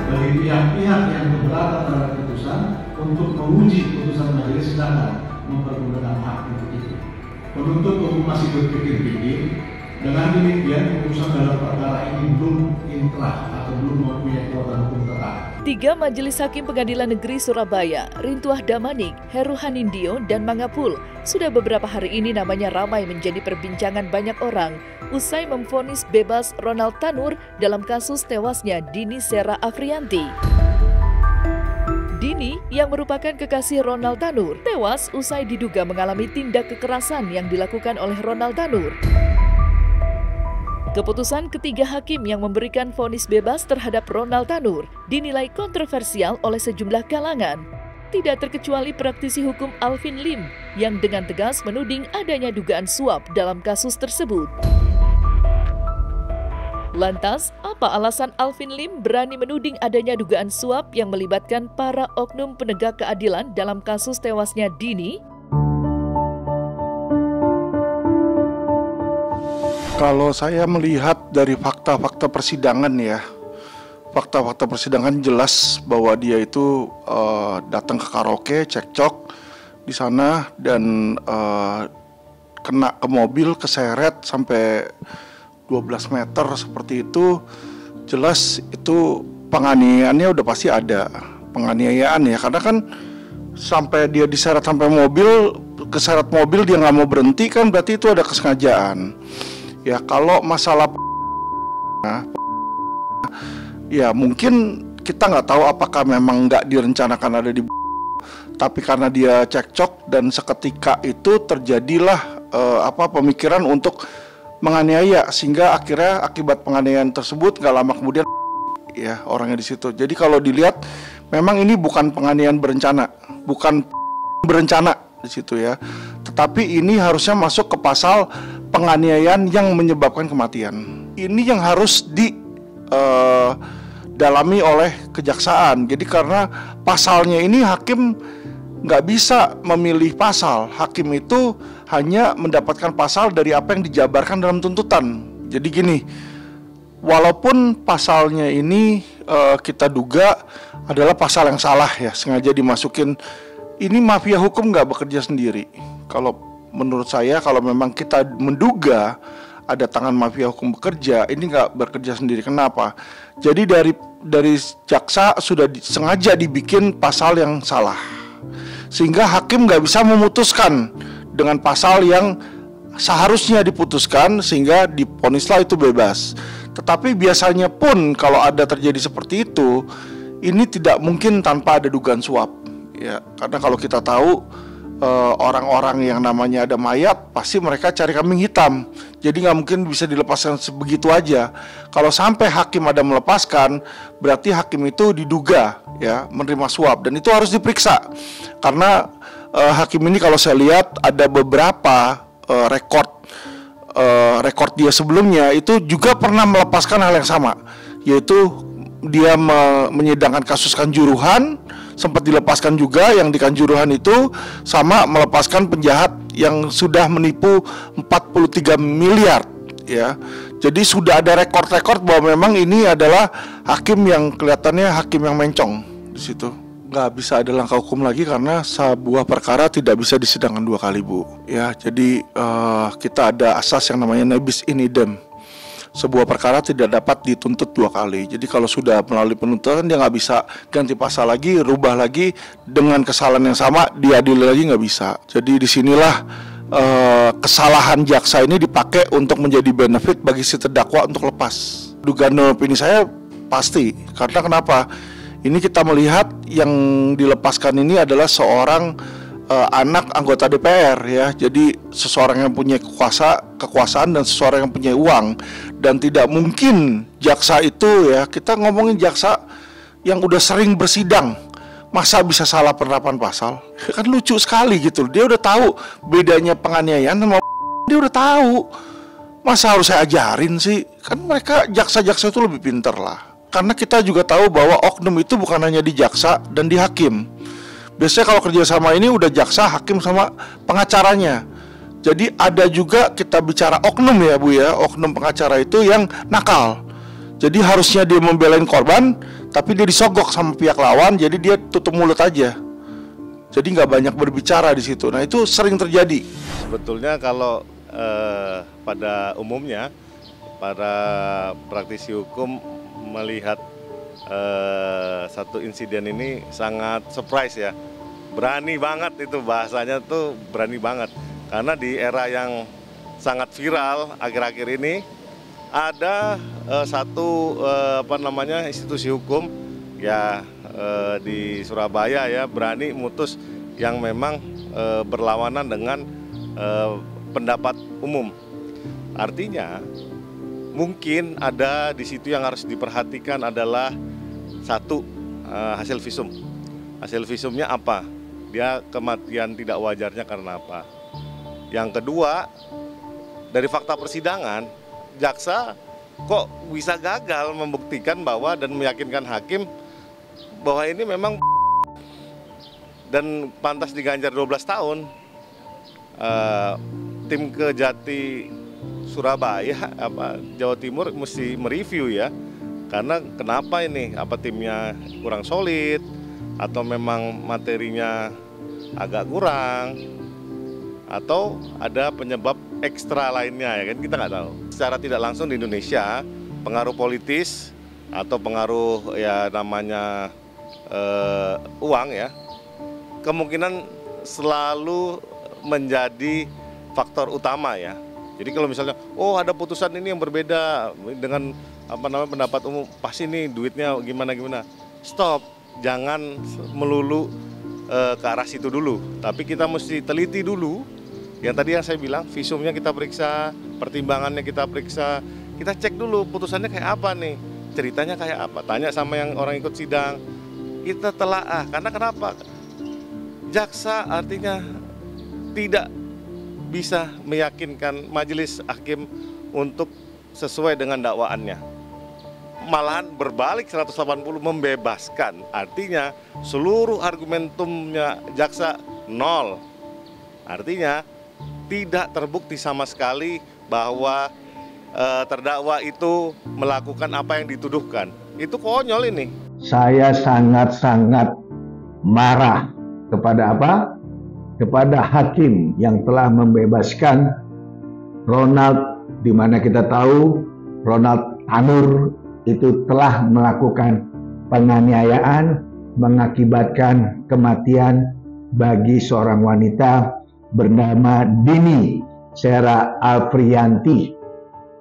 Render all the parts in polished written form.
Bagi pihak-pihak yang keberatan terhadap putusan untuk menguji putusan majelis sedangkan mempergunakan hak itu. Penuntut umum masih berpikir-pikir. Dengan demikian, putusan dalam perkara ini belum inkrah atau belum mempunyai kekuatan hukum tetap. 3 Majelis Hakim Pengadilan Negeri Surabaya, Rintuah Damanik, Heru Hanindyo, dan Mangapul, sudah beberapa hari ini namanya ramai menjadi perbincangan banyak orang usai memvonis bebas Ronald Tanur dalam kasus tewasnya Dini Sera Afrianti. Dini, yang merupakan kekasih Ronald Tanur, tewas usai diduga mengalami tindak kekerasan yang dilakukan oleh Ronald Tanur. Keputusan ketiga hakim yang memberikan vonis bebas terhadap Ronald Tanur dinilai kontroversial oleh sejumlah kalangan. Tidak terkecuali praktisi hukum Alvin Lim yang dengan tegas menuding adanya dugaan suap dalam kasus tersebut. Lantas, apa alasan Alvin Lim berani menuding adanya dugaan suap yang melibatkan para oknum penegak keadilan dalam kasus tewasnya Dini? Kalau saya melihat dari fakta-fakta persidangan ya, fakta-fakta persidangan jelas bahwa dia itu datang ke karaoke, cekcok di sana dan kena ke mobil, keseret sampai 12 meter seperti itu. Jelas itu penganiayaannya udah pasti ada penganiayaan ya, karena kan sampai dia diseret sampai mobil, keseret mobil dia nggak mau berhenti kan berarti itu ada kesengajaan. Ya kalau masalah ya mungkin kita nggak tahu apakah memang nggak direncanakan ada di tapi karena dia cekcok dan seketika itu terjadilah pemikiran untuk menganiaya sehingga akhirnya akibat penganiayaan tersebut nggak lama kemudian ya orangnya di situ. Jadi kalau dilihat memang ini bukan penganiayaan berencana, bukan berencana di situ ya. Tetapi ini harusnya masuk ke pasal penganiayaan yang menyebabkan kematian. Ini yang harus didalami oleh kejaksaan. Jadi karena pasalnya ini hakim nggak bisa memilih pasal. Hakim itu hanya mendapatkan pasal dari apa yang dijabarkan dalam tuntutan. Jadi gini, walaupun pasalnya ini kita duga adalah pasal yang salah ya, sengaja dimasukin. Ini mafia hukum nggak bekerja sendiri. Kalau menurut saya, kalau memang kita menduga ada tangan mafia hukum bekerja, ini nggak bekerja sendiri. Kenapa? Jadi dari jaksa sudah sengaja dibikin pasal yang salah, sehingga hakim nggak bisa memutuskan dengan pasal yang seharusnya diputuskan, sehingga divonislah itu bebas. Tetapi biasanya pun kalau ada terjadi seperti itu, ini tidak mungkin tanpa ada dugaan suap. Ya, karena kalau kita tahu orang-orang yang namanya ada mayat pasti mereka cari kambing hitam. Jadi nggak mungkin bisa dilepaskan sebegitu aja. Kalau sampai hakim ada melepaskan, berarti hakim itu diduga ya menerima suap dan itu harus diperiksa. Karena hakim ini kalau saya lihat ada beberapa rekor dia sebelumnya itu juga pernah melepaskan hal yang sama, yaitu dia menyidangkan kasus Kanjuruhan, sempat dilepaskan juga yang di Kanjuruhan itu, sama melepaskan penjahat yang sudah menipu 43 miliar ya. Jadi sudah ada rekor-rekor bahwa memang ini adalah hakim yang kelihatannya hakim yang mencong di situ. Nggak bisa ada langkah hukum lagi karena sebuah perkara tidak bisa disidangkan 2 kali, Bu. Ya, jadi kita ada asas yang namanya nebis in idem. Sebuah perkara tidak dapat dituntut 2 kali. Jadi kalau sudah melalui penuntutan dia nggak bisa ganti pasal lagi, rubah lagi dengan kesalahan yang sama diadili lagi, nggak bisa. Jadi disinilah kesalahan jaksa ini dipakai untuk menjadi benefit bagi si terdakwa untuk lepas. Dugaan opini saya pasti, karena kenapa? Ini kita melihat yang dilepaskan ini adalah seorang anak anggota DPR ya. Jadi seseorang yang punya kekuasaan dan seseorang yang punya uang, dan tidak mungkin jaksa itu ya, kita ngomongin jaksa yang udah sering bersidang, masa bisa salah penerapan pasal? Kan lucu sekali gitu. Dia udah tahu bedanya penganiayaan sama dia udah tahu. Masa harus saya ajarin sih? Kan mereka jaksa-jaksa itu lebih pintar lah. Karena kita juga tahu bahwa oknum itu bukan hanya di jaksa dan di hakim. Biasanya kalau kerjasama ini udah jaksa, hakim sama pengacaranya. Jadi ada juga kita bicara oknum ya Bu ya, oknum pengacara itu yang nakal. Jadi harusnya dia membelain korban, tapi dia disogok sama pihak lawan, jadi dia tutup mulut aja. Jadi nggak banyak berbicara di situ. Nah itu sering terjadi. Sebetulnya kalau pada umumnya para praktisi hukum melihat satu insiden ini sangat surprise ya. Berani banget itu bahasanya tuh, berani banget. Karena di era yang sangat viral akhir-akhir ini ada satu institusi hukum ya di Surabaya ya berani mutus yang memang berlawanan dengan pendapat umum. Artinya mungkin ada di situ yang harus diperhatikan adalah satu, hasil visum. Hasil visumnya apa? Dia kematian tidak wajarnya karena apa? Yang kedua, dari fakta persidangan, jaksa kok bisa gagal membuktikan bahwa dan meyakinkan hakim bahwa ini memang dan pantas diganjar 12 tahun. Tim Kejati Surabaya Jawa Timur mesti mereview ya, karena kenapa ini, apa timnya kurang solid atau memang materinya agak kurang atau ada penyebab ekstra lainnya ya kan, kita nggak tahu. Secara tidak langsung di Indonesia pengaruh politis atau pengaruh ya namanya uang ya kemungkinan selalu menjadi faktor utama ya. Jadi kalau misalnya ada putusan ini yang berbeda dengan pendapat umum, pasti nih duitnya gimana, stop, jangan melulu ke arah situ dulu, tapi kita mesti teliti dulu. Yang tadi yang saya bilang, visumnya kita periksa, pertimbangannya kita periksa, kita cek dulu putusannya kayak apa nih, ceritanya kayak apa, tanya sama yang orang ikut sidang, kita telaah. Karena kenapa? Jaksa artinya tidak bisa meyakinkan majelis hakim untuk sesuai dengan dakwaannya. Malahan berbalik 180 membebaskan, artinya seluruh argumentumnya jaksa nol. Artinya tidak terbukti sama sekali bahwa terdakwa itu melakukan apa yang dituduhkan. Itu konyol ini. Saya sangat-sangat marah kepada apa? Kepada hakim yang telah membebaskan Ronald, di mana kita tahu Ronald Tanur itu telah melakukan penganiayaan mengakibatkan kematian bagi seorang wanita bernama Dini Sera Alfrianti.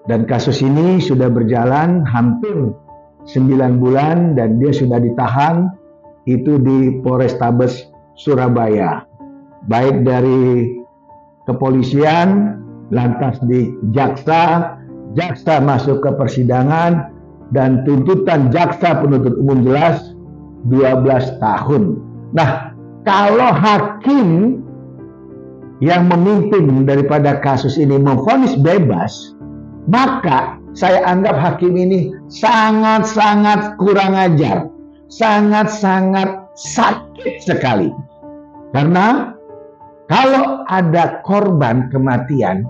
Dan kasus ini sudah berjalan hampir 9 bulan dan dia sudah ditahan itu di Polrestabes Surabaya. Baik dari kepolisian, lantas di jaksa masuk ke persidangan, dan tuntutan jaksa penuntut umum jelas 12 tahun. Nah, kalau hakim yang memimpin daripada kasus ini memvonis bebas, maka saya anggap hakim ini sangat-sangat kurang ajar, sangat-sangat sakit sekali. Karena kalau ada korban kematian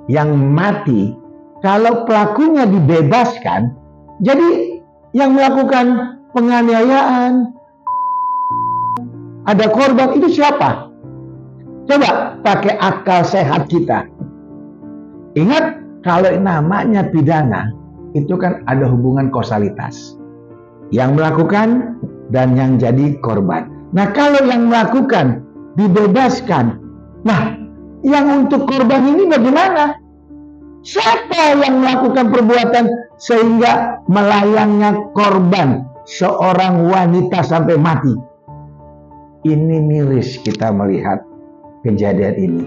yang mati, kalau pelakunya dibebaskan, jadi yang melakukan penganiayaan, ada korban, itu siapa? Coba pakai akal sehat kita. Ingat, kalau namanya pidana, itu kan ada hubungan kausalitas. Yang melakukan dan yang jadi korban. Nah, kalau yang melakukan dibebaskan, nah, yang untuk korban ini bagaimana? Siapa yang melakukan perbuatan sehingga melayangnya korban seorang wanita sampai mati? Ini miris kita melihat kejadian ini.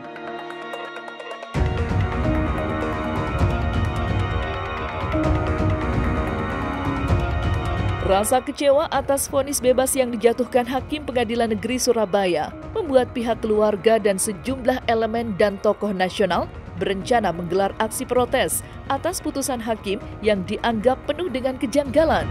Rasa kecewa atas vonis bebas yang dijatuhkan Hakim Pengadilan Negeri Surabaya membuat pihak keluarga dan sejumlah elemen dan tokoh nasional berencana menggelar aksi protes atas putusan hakim yang dianggap penuh dengan kejanggalan.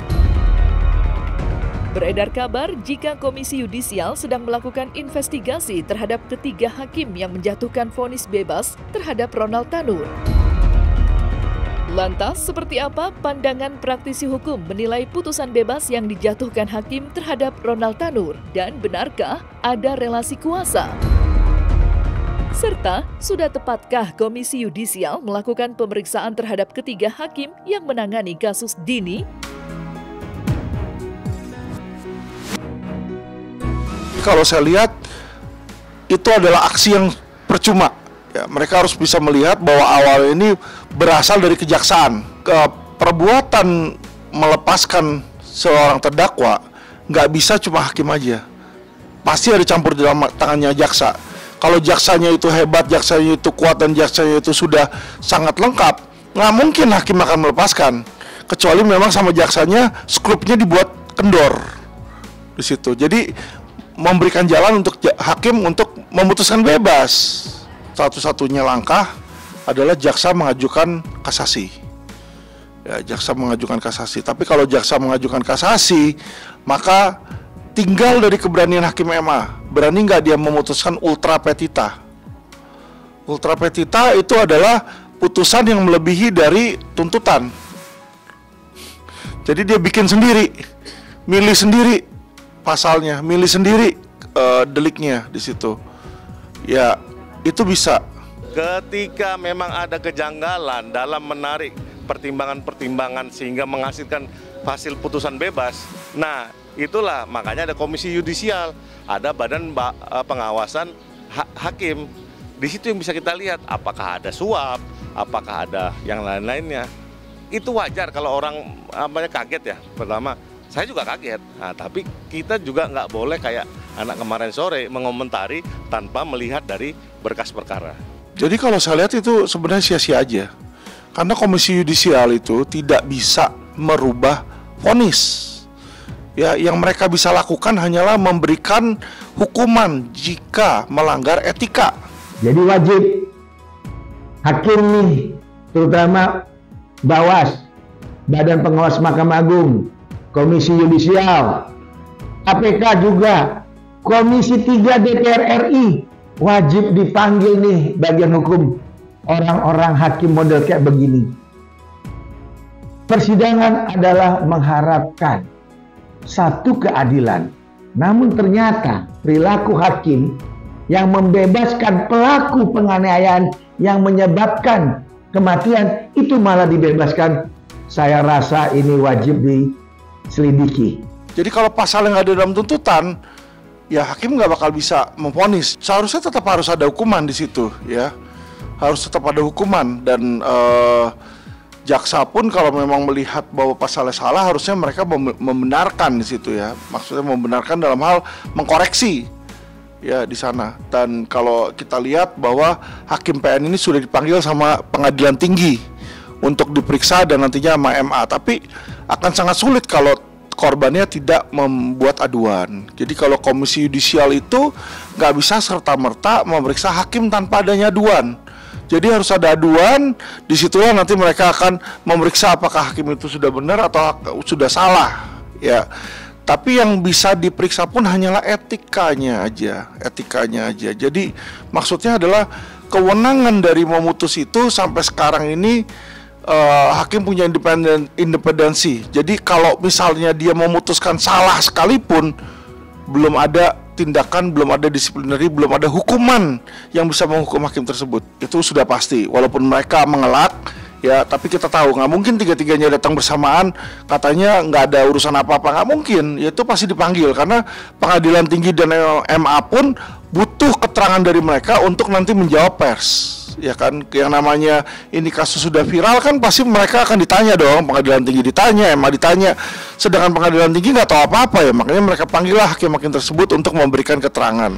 Beredar kabar jika Komisi Yudisial sedang melakukan investigasi terhadap ketiga hakim yang menjatuhkan vonis bebas terhadap Ronald Tanur. Lantas, seperti apa pandangan praktisi hukum menilai putusan bebas yang dijatuhkan hakim terhadap Ronald Tanur? Dan benarkah ada relasi kuasa? Serta, sudah tepatkah Komisi Yudisial melakukan pemeriksaan terhadap ketiga hakim yang menangani kasus Dini? Kalau saya lihat, itu adalah aksi yang percuma. Ya, mereka harus bisa melihat bahwa awal ini berasal dari kejaksaan. Perbuatan melepaskan seorang terdakwa nggak bisa cuma hakim aja. Pasti ada campur di dalam tangannya jaksa. Kalau jaksanya itu hebat, jaksanya itu kuat, dan jaksanya itu sudah sangat lengkap, nggak mungkin hakim akan melepaskan. Kecuali memang sama jaksanya skrupnya dibuat kendor di situ. Jadi memberikan jalan untuk hakim untuk memutuskan bebas. Satu-satunya langkah adalah jaksa mengajukan kasasi. Ya, jaksa mengajukan kasasi. Tapi kalau jaksa mengajukan kasasi, maka tinggal dari keberanian hakim MA. Berani nggak dia memutuskan ultra petita? Ultra petita itu adalah putusan yang melebihi dari tuntutan. Jadi dia bikin sendiri, milih sendiri pasalnya, milih sendiri deliknya di situ. Ya, itu bisa. Ketika memang ada kejanggalan dalam menarik pertimbangan-pertimbangan sehingga menghasilkan hasil putusan bebas, nah itulah makanya ada Komisi Yudisial, ada badan pengawasan hakim. Di situ yang bisa kita lihat apakah ada suap, apakah ada yang lain-lainnya. Itu wajar kalau orang kaget ya. Pertama, saya juga kaget. Nah, tapi kita juga nggak boleh kayak anak kemarin sore mengomentari tanpa melihat dari berkas perkara. Jadi kalau saya lihat itu sebenarnya sia-sia aja. Karena Komisi Yudisial itu tidak bisa merubah vonis. Ya, yang mereka bisa lakukan hanyalah memberikan hukuman jika melanggar etika. Jadi wajib hakim nih, terutama Bawas, Badan Pengawas Mahkamah Agung, Komisi Yudisial, KPK juga, Komisi 3 DPR RI, wajib dipanggil nih bagian hukum orang-orang hakim model kayak begini. Persidangan adalah mengharapkan satu keadilan, namun ternyata perilaku hakim yang membebaskan pelaku penganiayaan yang menyebabkan kematian itu malah dibebaskan. Saya rasa ini wajib diselidiki. Jadi kalau pasal yang ada dalam tuntutan, ya hakim nggak bakal bisa memvonis. Seharusnya tetap harus ada hukuman di situ, ya. Harus tetap ada hukuman, dan jaksa pun kalau memang melihat bahwa pasalnya salah, harusnya mereka membenarkan di situ, ya. Maksudnya membenarkan dalam hal mengkoreksi, ya, di sana. Dan kalau kita lihat bahwa hakim PN ini sudah dipanggil sama pengadilan tinggi untuk diperiksa dan nantinya sama MA, tapi akan sangat sulit kalau korbannya tidak membuat aduan. Jadi kalau Komisi Yudisial itu nggak bisa serta-merta memeriksa hakim tanpa adanya aduan. Jadi harus ada aduan, disitulah nanti mereka akan memeriksa apakah hakim itu sudah benar atau sudah salah, ya. Tapi yang bisa diperiksa pun hanyalah etikanya aja. Jadi maksudnya adalah kewenangan dari memutus itu sampai sekarang ini hakim punya independensi. Jadi kalau misalnya dia memutuskan salah sekalipun, belum ada tindakan, belum ada disiplinary, belum ada hukuman yang bisa menghukum hakim tersebut. Itu sudah pasti. Walaupun mereka mengelak, ya, tapi kita tahu nggak mungkin tiga-tiganya datang bersamaan katanya nggak ada urusan apa-apa, nggak mungkin. Ya, itu pasti dipanggil karena pengadilan tinggi dan MA pun butuh keterangan dari mereka untuk nanti menjawab pers. Ya kan, yang namanya ini kasus sudah viral kan pasti mereka akan ditanya dong, pengadilan tinggi ditanya, MA ditanya. Sedangkan pengadilan tinggi nggak tahu apa-apa, ya, makanya mereka panggillah hakim-hakim tersebut untuk memberikan keterangan.